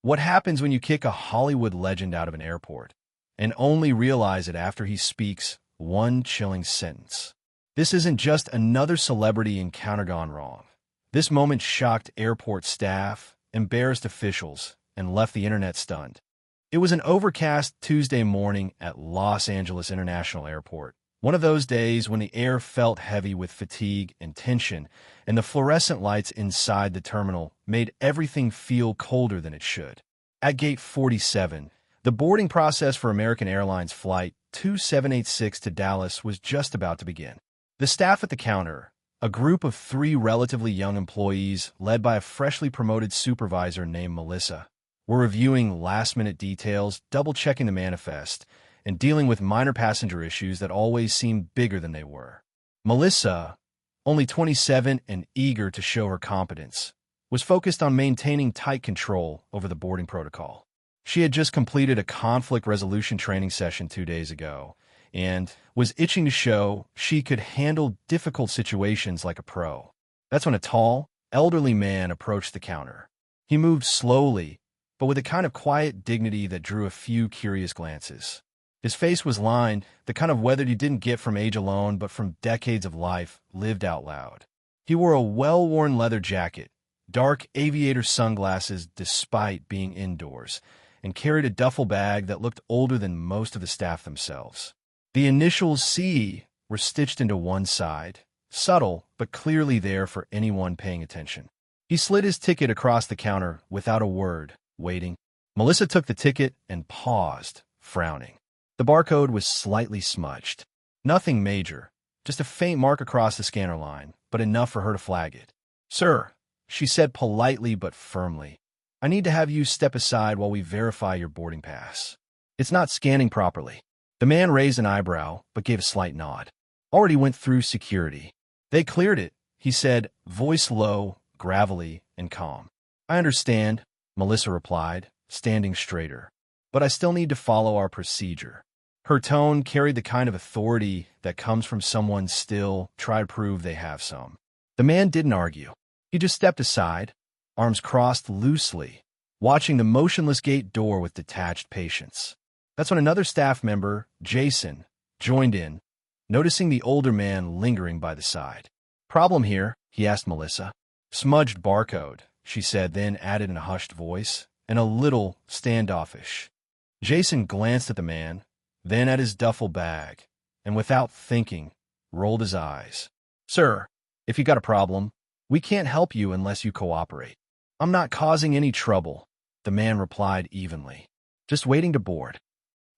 What happens when you kick a Hollywood legend out of an airport and only realize it after he speaks one chilling sentence? This isn't just another celebrity encounter gone wrong. This moment shocked airport staff, embarrassed officials, and left the internet stunned. It was an overcast Tuesday morning at Los Angeles International Airport. One of those days when the air felt heavy with fatigue and tension, and the fluorescent lights inside the terminal made everything feel colder than it should. At Gate 47, the boarding process for American Airlines Flight 2786 to Dallas was just about to begin. The staff at the counter, a group of 3 relatively young employees led by a freshly promoted supervisor named Melissa, were reviewing last-minute details, double-checking the manifest, and dealing with minor passenger issues that always seemed bigger than they were. Melissa, only 27 and eager to show her competence, was focused on maintaining tight control over the boarding protocol. She had just completed a conflict resolution training session 2 days ago and was itching to show she could handle difficult situations like a pro. That's when a tall, elderly man approached the counter. He moved slowly, but with a kind of quiet dignity that drew a few curious glances. His face was lined, the kind of weather you didn't get from age alone but from decades of life lived out loud. He wore a well-worn leather jacket, dark aviator sunglasses despite being indoors, and carried a duffel bag that looked older than most of the staff themselves. The initials C were stitched into one side, subtle but clearly there for anyone paying attention. He slid his ticket across the counter without a word, waiting. Melissa took the ticket and paused, frowning. The barcode was slightly smudged. Nothing major, just a faint mark across the scanner line, but enough for her to flag it. "Sir," she said politely but firmly, "I need to have you step aside while we verify your boarding pass. It's not scanning properly." The man raised an eyebrow, but gave a slight nod. "Already went through security. They cleared it," he said, voice low, gravelly, and calm. "I understand," Melissa replied, standing straighter, "but I still need to follow our procedure." Her tone carried the kind of authority that comes from someone still trying to prove they have some. The man didn't argue. He just stepped aside, arms crossed loosely, watching the motionless gate door with detached patience. That's when another staff member, Jason, joined in, noticing the older man lingering by the side. "Problem here?" he asked Melissa. "Smudged barcode," she said, then added in a hushed voice, and a little standoffish. Jason glanced at the man, then at his duffel bag, and without thinking, rolled his eyes. "Sir, if you got a problem, we can't help you unless you cooperate." "I'm not causing any trouble," the man replied evenly. "Just waiting to board."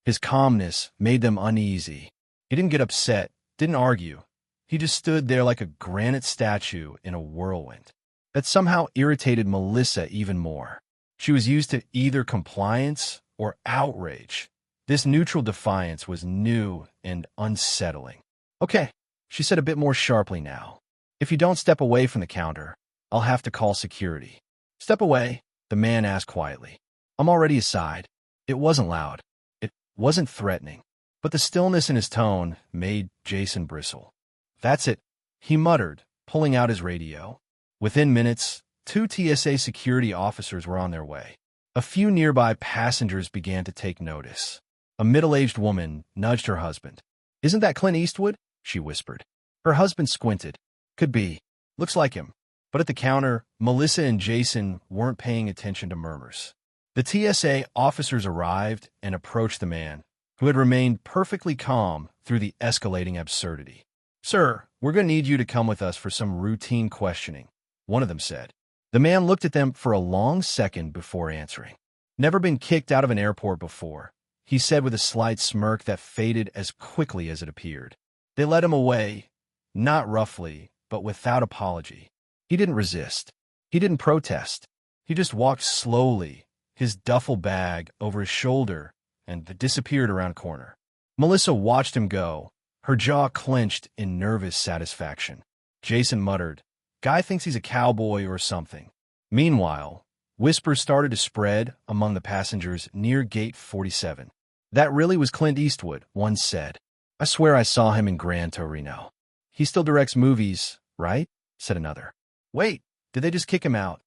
His calmness made them uneasy. He didn't get upset, didn't argue. He just stood there like a granite statue in a whirlwind. That somehow irritated Melissa even more. She was used to either compliance or outrage. This neutral defiance was new and unsettling. "Okay," she said a bit more sharply now. "If you don't step away from the counter, I'll have to call security." "Step away," the man asked quietly. "I'm already aside." It wasn't loud. It wasn't threatening. But the stillness in his tone made Jason bristle. "That's it," he muttered, pulling out his radio. Within minutes, 2 TSA security officers were on their way. A few nearby passengers began to take notice. A middle-aged woman nudged her husband. "Isn't that Clint Eastwood?" she whispered. Her husband squinted. "Could be. Looks like him." But at the counter, Melissa and Jason weren't paying attention to murmurs. The TSA officers arrived and approached the man, who had remained perfectly calm through the escalating absurdity. "Sir, we're going to need you to come with us for some routine questioning," one of them said. The man looked at them for a long second before answering. "Never been kicked out of an airport before," he said with a slight smirk that faded as quickly as it appeared. They led him away, not roughly, but without apology. He didn't resist. He didn't protest. He just walked slowly, his duffel bag over his shoulder, and disappeared around a corner. Melissa watched him go, her jaw clenched in nervous satisfaction. Jason muttered, "Guy thinks he's a cowboy or something." Meanwhile, whispers started to spread among the passengers near Gate 47. "That really was Clint Eastwood," one said. "I swear I saw him in Gran Torino." "He still directs movies, right?" said another. "Wait, did they just kick him out?"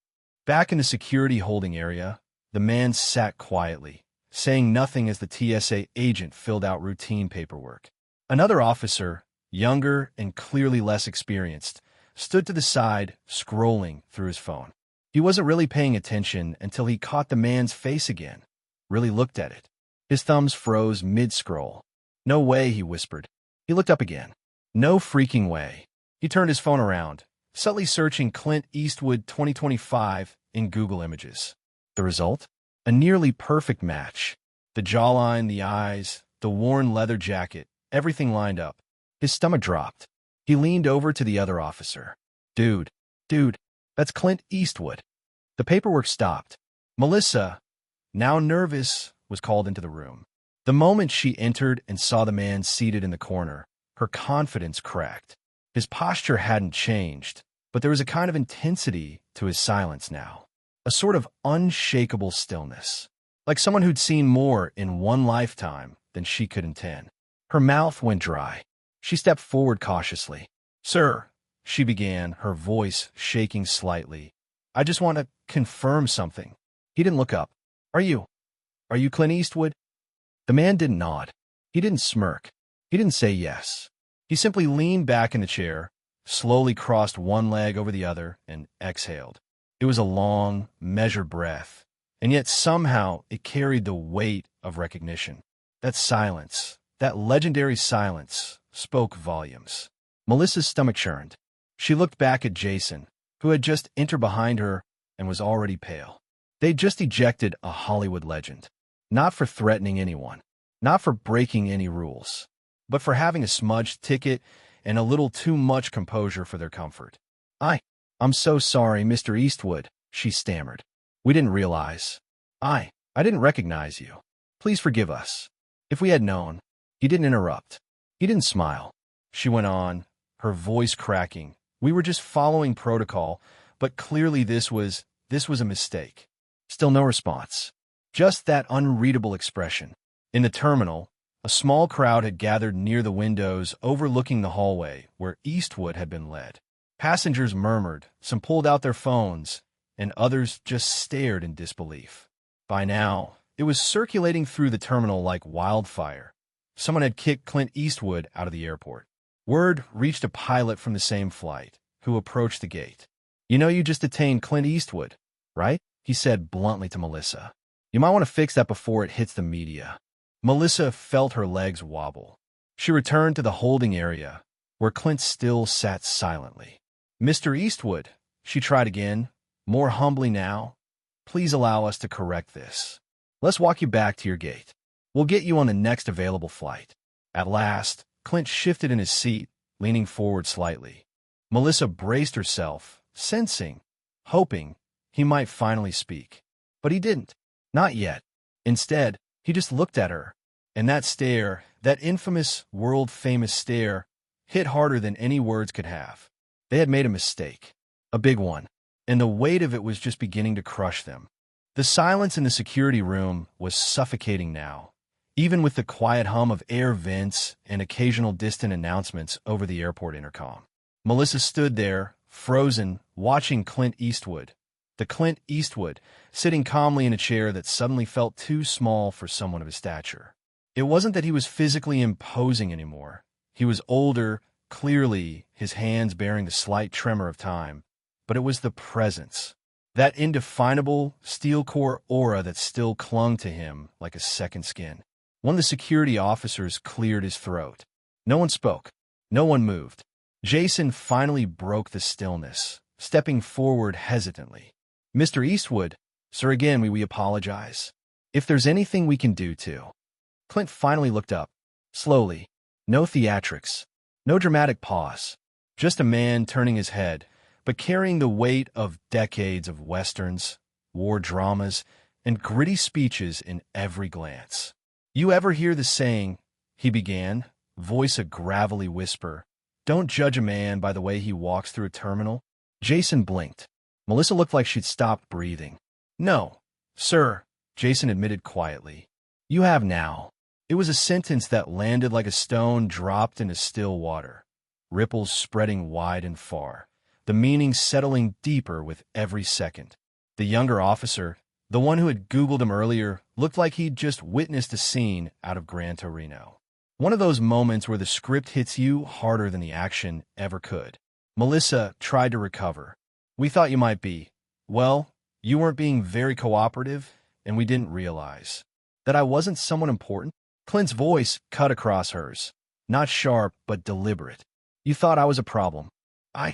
Back in the security holding area, The man sat quietly, saying nothing as the TSA agent filled out routine paperwork. Another officer, younger and clearly less experienced, stood to the side, scrolling through his phone. He wasn't really paying attention until he caught the man's face again, really looked at it. His thumbs froze mid-scroll. "No way," he whispered. He looked up again. "No freaking way." He turned his phone around, subtly searching Clint Eastwood 2025 in Google Images. The result? A nearly perfect match. The jawline, the eyes, the worn leather jacket, everything lined up. His stomach dropped. He leaned over to the other officer. Dude, that's Clint Eastwood." The paperwork stopped. Melissa, now nervous, was called into the room. The moment she entered and saw the man seated in the corner, her confidence cracked. His posture hadn't changed, but there was a kind of intensity to his silence now. A sort of unshakable stillness, like someone who'd seen more in one lifetime than she could in 10. Her mouth went dry. She stepped forward cautiously. "Sir," she began, her voice shaking slightly, "I just want to confirm something." He didn't look up. Are you Clint Eastwood?" The man didn't nod. He didn't smirk. He didn't say yes. He simply leaned back in the chair, slowly crossed one leg over the other, and exhaled. It was a long, measured breath, and yet somehow it carried the weight of recognition. That silence, that legendary silence, spoke volumes. Melissa's stomach churned. She looked back at Jason, who had just entered behind her and was already pale. They'd just ejected a Hollywood legend. Not for threatening anyone, not for breaking any rules, but for having a smudged ticket and a little too much composure for their comfort. I'm so sorry, Mr. Eastwood," she stammered. "We didn't realize. I didn't recognize you. Please forgive us. If we had known." He didn't interrupt. He didn't smile. She went on, her voice cracking. "We were just following protocol, but clearly this was a mistake." Still no response. Just that unreadable expression. In the terminal, a small crowd had gathered near the windows overlooking the hallway where Eastwood had been led. Passengers murmured, some pulled out their phones, and others just stared in disbelief. By now, it was circulating through the terminal like wildfire. Someone had kicked Clint Eastwood out of the airport. Word reached a pilot from the same flight, who approached the gate. You just detained Clint Eastwood, right?" he said bluntly to Melissa. "You might want to fix that before it hits the media." Melissa felt her legs wobble. She returned to the holding area, where Clint still sat silently. "Mr. Eastwood," she tried again, more humbly now, "please allow us to correct this. Let's walk you back to your gate. We'll get you on the next available flight." At last, Clint shifted in his seat, leaning forward slightly. Melissa braced herself, sensing, hoping, he might finally speak. But he didn't. Not yet. Instead, he just looked at her, and that stare, that infamous, world-famous stare, hit harder than any words could have. They had made a mistake. A big one. And the weight of it was just beginning to crush them. The silence in the security room was suffocating now, even with the quiet hum of air vents and occasional distant announcements over the airport intercom. Melissa stood there, frozen, watching Clint Eastwood. The Clint Eastwood, sitting calmly in a chair that suddenly felt too small for someone of his stature. It wasn't that he was physically imposing anymore. He was older, clearly, his hands bearing the slight tremor of time, but it was the presence, that indefinable, steel-core aura that still clung to him like a second skin. One of the security officers cleared his throat. No one spoke. No one moved. Jason finally broke the stillness, stepping forward hesitantly. "Mr. Eastwood, sir, again, we apologize. If there's anything we can do to..." Clint finally looked up, slowly. No theatrics. No dramatic pause. Just a man turning his head, but carrying the weight of decades of westerns, war dramas, and gritty speeches in every glance. "You ever hear the saying," he began, voice a gravelly whisper, "don't judge a man by the way he walks through a terminal?" Jason blinked. Melissa looked like she'd stopped breathing. "No, sir," Jason admitted quietly. "You have now." It was a sentence that landed like a stone dropped into still water, ripples spreading wide and far, the meaning settling deeper with every second. The younger officer, The one who had Googled him earlier looked like he'd just witnessed a scene out of Gran Torino. One of those moments where the script hits you harder than the action ever could. Melissa tried to recover. "We thought you might be. Well, you weren't being very cooperative, and we didn't realize that I wasn't someone important." Clint's voice cut across hers. Not sharp, but deliberate. "You thought I was a problem."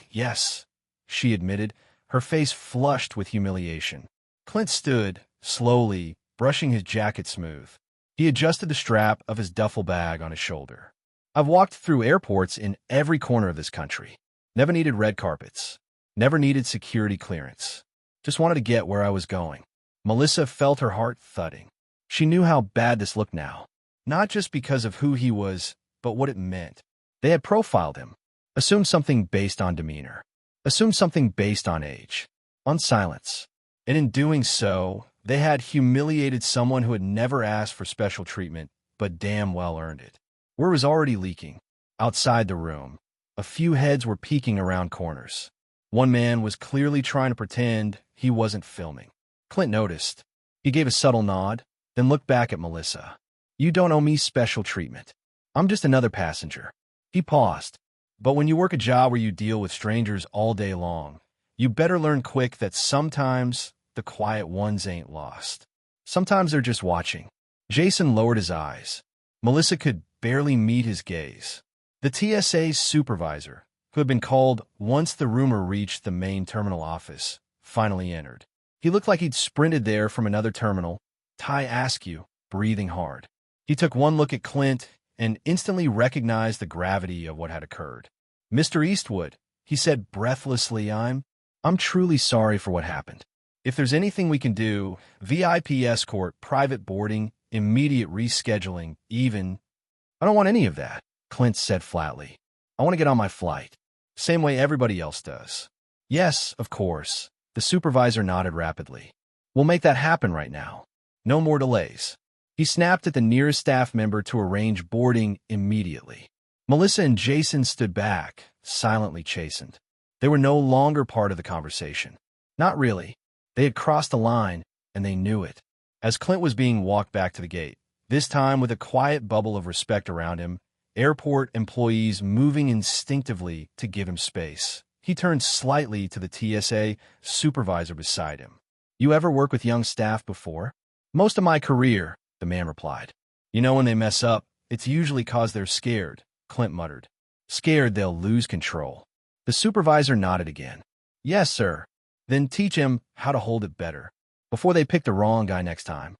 Yes," she admitted, her face flushed with humiliation. Clint stood, slowly, brushing his jacket smooth. He adjusted the strap of his duffel bag on his shoulder. "I've walked through airports in every corner of this country. Never needed red carpets. Never needed security clearance. Just wanted to get where I was going." Melissa felt her heart thudding. She knew how bad this looked now. Not just because of who he was, but what it meant. They had profiled him. Assumed something based on demeanor. Assumed something based on age. On silence. And in doing so, they had humiliated someone who had never asked for special treatment, but damn well earned it. Word was already leaking. Outside the room, a few heads were peeking around corners. One man was clearly trying to pretend he wasn't filming. Clint noticed. He gave a subtle nod, then looked back at Melissa. "You don't owe me special treatment. I'm just another passenger." He paused. "But when you work a job where you deal with strangers all day long, you better learn quick that sometimes the quiet ones ain't lost. Sometimes they're just watching." Jason lowered his eyes. Melissa could barely meet his gaze. The TSA's supervisor, who had been called once the rumor reached the main terminal office, finally entered. He looked like he'd sprinted there from another terminal, tie askew, breathing hard. He took one look at Clint and instantly recognized the gravity of what had occurred. "Mr. Eastwood," he said breathlessly, I'm truly sorry for what happened. If there's anything we can do, VIP escort, private boarding, immediate rescheduling, even—" "I don't want any of that," Clint said flatly. "I want to get on my flight. Same way everybody else does." "Yes, of course." The supervisor nodded rapidly. "We'll make that happen right now. No more delays." He snapped at the nearest staff member to arrange boarding immediately. Melissa and Jason stood back, silently chastened. They were no longer part of the conversation. Not really. They had crossed the line, and they knew it. As Clint was being walked back to the gate, this time with a quiet bubble of respect around him, airport employees moving instinctively to give him space, he turned slightly to the TSA supervisor beside him. "You ever work with young staff before?" "Most of my career," the man replied. "You know when they mess up, it's usually 'cause they're scared," Clint muttered. "Scared they'll lose control." The supervisor nodded again. "Yes, sir. Then teach him how to hold it better, before they pick the wrong guy next time."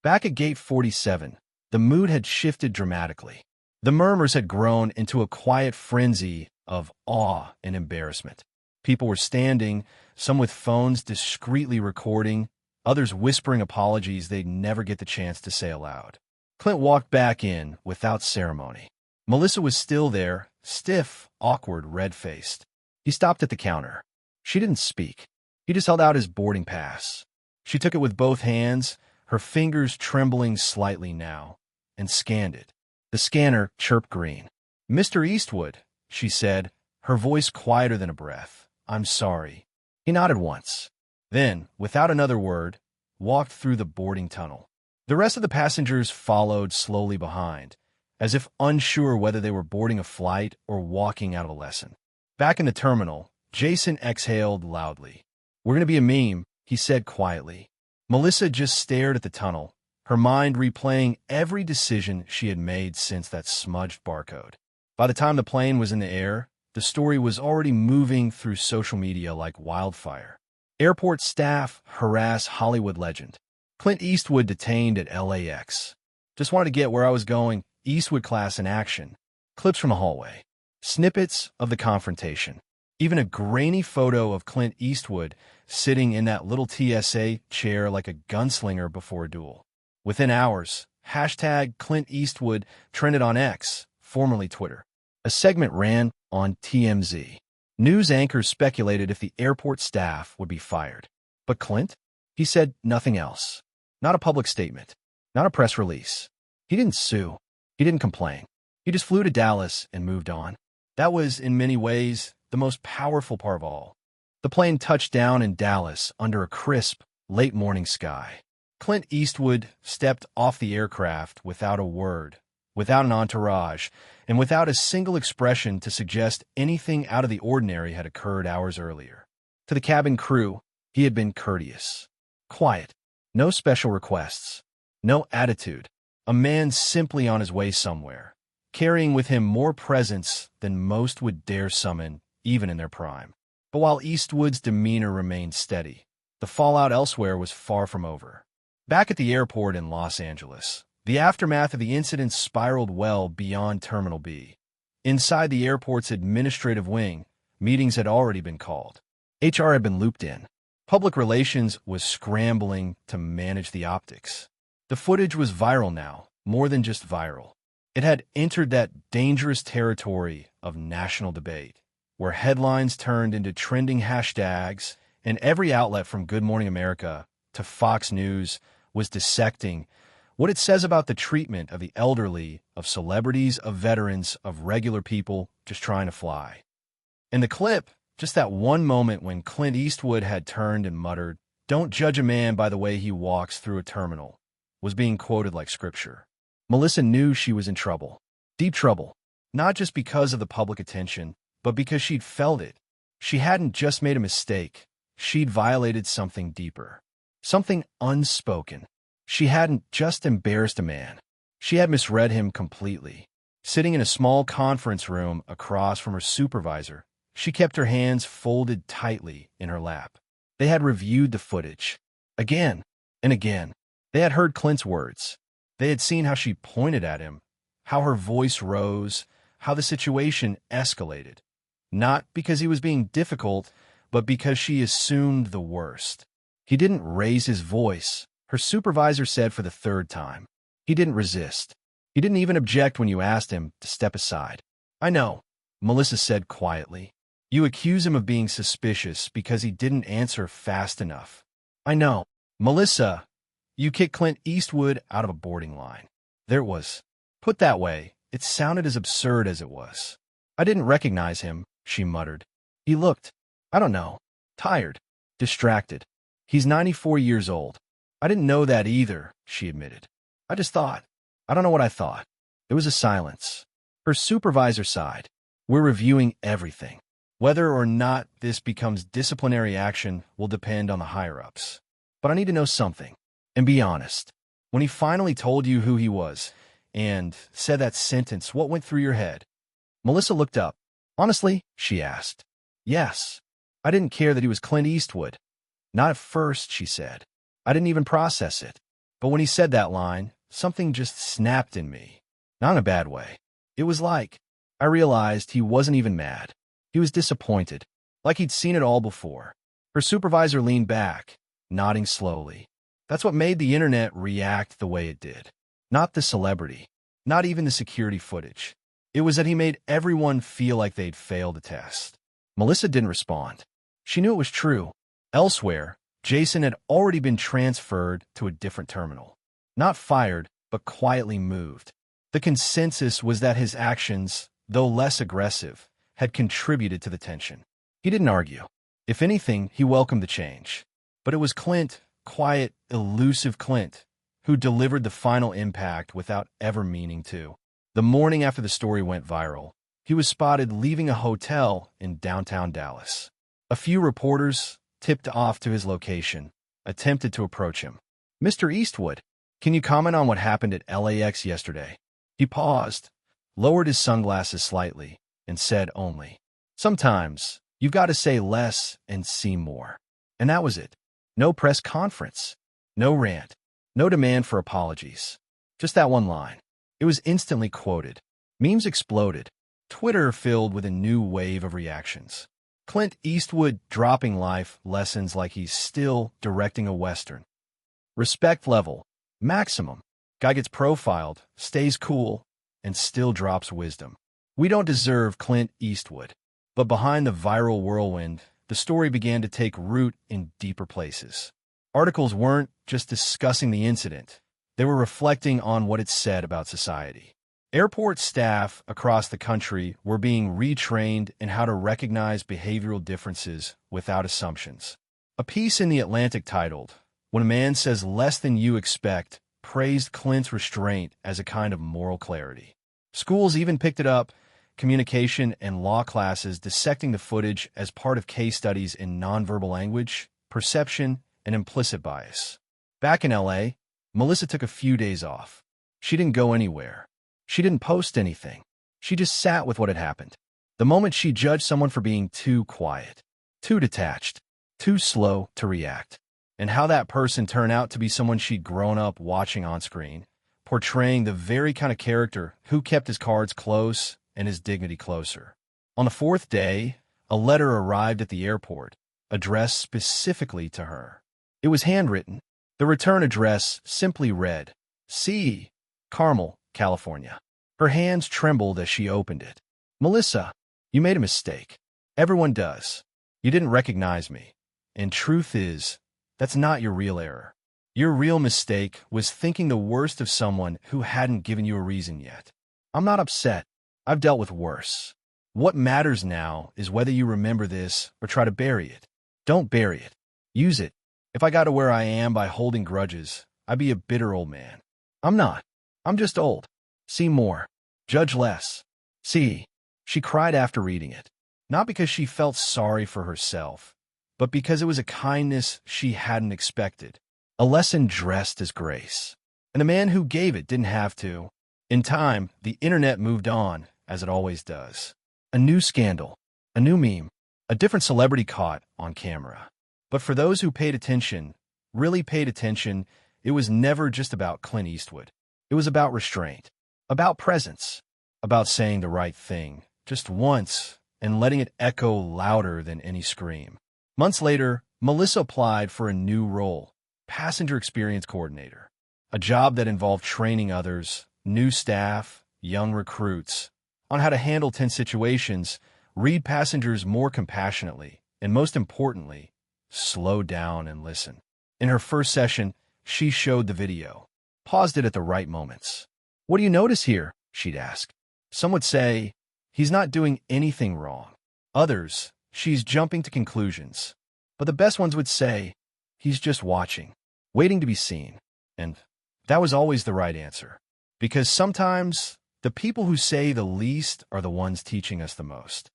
Back at Gate 47, the mood had shifted dramatically. The murmurs had grown into a quiet frenzy of awe and embarrassment. People were standing, some with phones discreetly recording, others whispering apologies they'd never get the chance to say aloud. Clint walked back in without ceremony. Melissa was still there, stiff, awkward, red-faced. He stopped at the counter. She didn't speak. He just held out his boarding pass. She took it with both hands, her fingers trembling slightly now, and scanned it. The scanner chirped green. "Mr. Eastwood," she said, her voice quieter than a breath. "I'm sorry." He nodded once. Then, without another word, walked through the boarding tunnel. The rest of the passengers followed slowly behind, as if unsure whether they were boarding a flight or walking out of a lesson. Back in the terminal, Jason exhaled loudly. "We're going to be a meme," he said quietly. Melissa just stared at the tunnel, her mind replaying every decision she had made since that smudged barcode. By the time the plane was in the air, the story was already moving through social media like wildfire. Airport staff harass Hollywood legend. Clint Eastwood detained at LAX. Just wanted to get where I was going. Eastwood class in action. Clips from the hallway. Snippets of the confrontation. Even a grainy photo of Clint Eastwood sitting in that little TSA chair like a gunslinger before a duel. Within hours, hashtag Clint Eastwood trended on X, formerly Twitter. A segment ran on TMZ. News anchors speculated if the airport staff would be fired. But Clint? He said nothing else. Not a public statement. Not a press release. He didn't sue. He didn't complain. He just flew to Dallas and moved on. That was, in many ways, the most powerful part of all. The plane touched down in Dallas under a crisp, late morning sky. Clint Eastwood stepped off the aircraft without a word, without an entourage, and without a single expression to suggest anything out of the ordinary had occurred hours earlier. To the cabin crew, he had been courteous, quiet, no special requests, no attitude, a man simply on his way somewhere, carrying with him more presence than most would dare summon, even in their prime. But while Eastwood's demeanor remained steady, the fallout elsewhere was far from over. Back at the airport in Los Angeles, the aftermath of the incident spiraled well beyond Terminal B. Inside the airport's administrative wing, meetings had already been called. HR had been looped in. Public relations was scrambling to manage the optics. The footage was viral now, more than just viral. It had entered that dangerous territory of national debate, where headlines turned into trending hashtags, and every outlet from Good Morning America to Fox News was dissecting what it says about the treatment of the elderly, of celebrities, of veterans, of regular people just trying to fly. In the clip, just that one moment when Clint Eastwood had turned and muttered, "Don't judge a man by the way he walks through a terminal," was being quoted like scripture. Melissa knew she was in trouble. Deep trouble. Not just because of the public attention, but because she'd felt it. She hadn't just made a mistake. She'd violated something deeper. Something unspoken. She hadn't just embarrassed a man. She had misread him completely. Sitting in a small conference room across from her supervisor, she kept her hands folded tightly in her lap. They had reviewed the footage. Again and again. They had heard Clint's words. They had seen how she pointed at him, how her voice rose, how the situation escalated. Not because he was being difficult, but because she assumed the worst. He didn't raise his voice, her supervisor said for the third time. He didn't resist. He didn't even object when you asked him to step aside. "I know," Melissa said quietly. "You accuse him of being suspicious because he didn't answer fast enough." "I know." "Melissa, you kicked Clint Eastwood out of a boarding line." There it was. Put that way, it sounded as absurd as it was. "I didn't recognize him," she muttered. "He looked, I don't know, tired, distracted. He's 94 years old." "I didn't know that either," she admitted. "I just thought. I don't know what I thought." There was a silence. Her supervisor sighed. "We're reviewing everything. Whether or not this becomes disciplinary action will depend on the higher-ups. But I need to know something. And be honest. When he finally told you who he was and said that sentence, what went through your head?" Melissa looked up. "Honestly," she asked. "Yes. I didn't care that he was Clint Eastwood. Not at first," she said. "I didn't even process it. But when he said that line, something just snapped in me. Not in a bad way. It was like I realized he wasn't even mad. He was disappointed, like he'd seen it all before." Her supervisor leaned back, nodding slowly. "That's what made the internet react the way it did. Not the celebrity, not even the security footage. It was that he made everyone feel like they'd failed the test." Melissa didn't respond. She knew it was true. Elsewhere, Jason had already been transferred to a different terminal. Not fired, but quietly moved. The consensus was that his actions, though less aggressive, had contributed to the tension. He didn't argue. If anything, he welcomed the change. But it was Clint, quiet, elusive Clint, who delivered the final impact without ever meaning to. The morning after the story went viral, he was spotted leaving a hotel in downtown Dallas. A few reporters, tipped off to his location, attempted to approach him. "Mr. Eastwood, can you comment on what happened at LAX yesterday?" He paused, lowered his sunglasses slightly, and said only, "Sometimes, you've got to say less and see more." And that was it. No press conference. No rant. No demand for apologies. Just that one line. It was instantly quoted. Memes exploded. Twitter filled with a new wave of reactions. Clint Eastwood dropping life lessons like he's still directing a Western. Respect level. Maximum. Guy gets profiled, stays cool, and still drops wisdom. We don't deserve Clint Eastwood. But behind the viral whirlwind, the story began to take root in deeper places. Articles weren't just discussing the incident. They were reflecting on what it said about society. Airport staff across the country were being retrained in how to recognize behavioral differences without assumptions. A piece in The Atlantic titled, When a man says less than you expect, praised Clint's restraint as a kind of moral clarity. Schools even picked it up, communication and law classes dissecting the footage as part of case studies in nonverbal language, perception, and implicit bias. Back in LA, Melissa took a few days off. She didn't go anywhere. She didn't post anything. She just sat with what had happened. The moment she judged someone for being too quiet, too detached, too slow to react, and how that person turned out to be someone she'd grown up watching on screen, portraying the very kind of character who kept his cards close and his dignity closer. On the fourth day, a letter arrived at the airport, addressed specifically to her. It was handwritten. The return address simply read, C. Carmel, California. Her hands trembled as she opened it. Melissa, you made a mistake. Everyone does. You didn't recognize me. And truth is, that's not your real error. Your real mistake was thinking the worst of someone who hadn't given you a reason yet. I'm not upset. I've dealt with worse. What matters now is whether you remember this or try to bury it. Don't bury it. Use it. If I got to where I am by holding grudges, I'd be a bitter old man. I'm not. I'm just old. See more. Judge less. See. She cried after reading it, not because she felt sorry for herself, but because it was a kindness she hadn't expected, a lesson dressed as grace. And the man who gave it didn't have to. In time, the internet moved on, as it always does. A new scandal, a new meme, a different celebrity caught on camera. But for those who paid attention, really paid attention, it was never just about Clint Eastwood. It was about restraint, about presence, about saying the right thing just once and letting it echo louder than any scream. Months later, Melissa applied for a new role, passenger experience coordinator, a job that involved training others, new staff, young recruits, on how to handle tense situations, read passengers more compassionately, and most importantly, slow down and listen. In her first session, she showed the video, paused it at the right moments. What do you notice here? She'd ask. Some would say, he's not doing anything wrong. Others, she's jumping to conclusions. But the best ones would say, he's just watching, waiting to be seen. And that was always the right answer. Because sometimes, the people who say the least are the ones teaching us the most.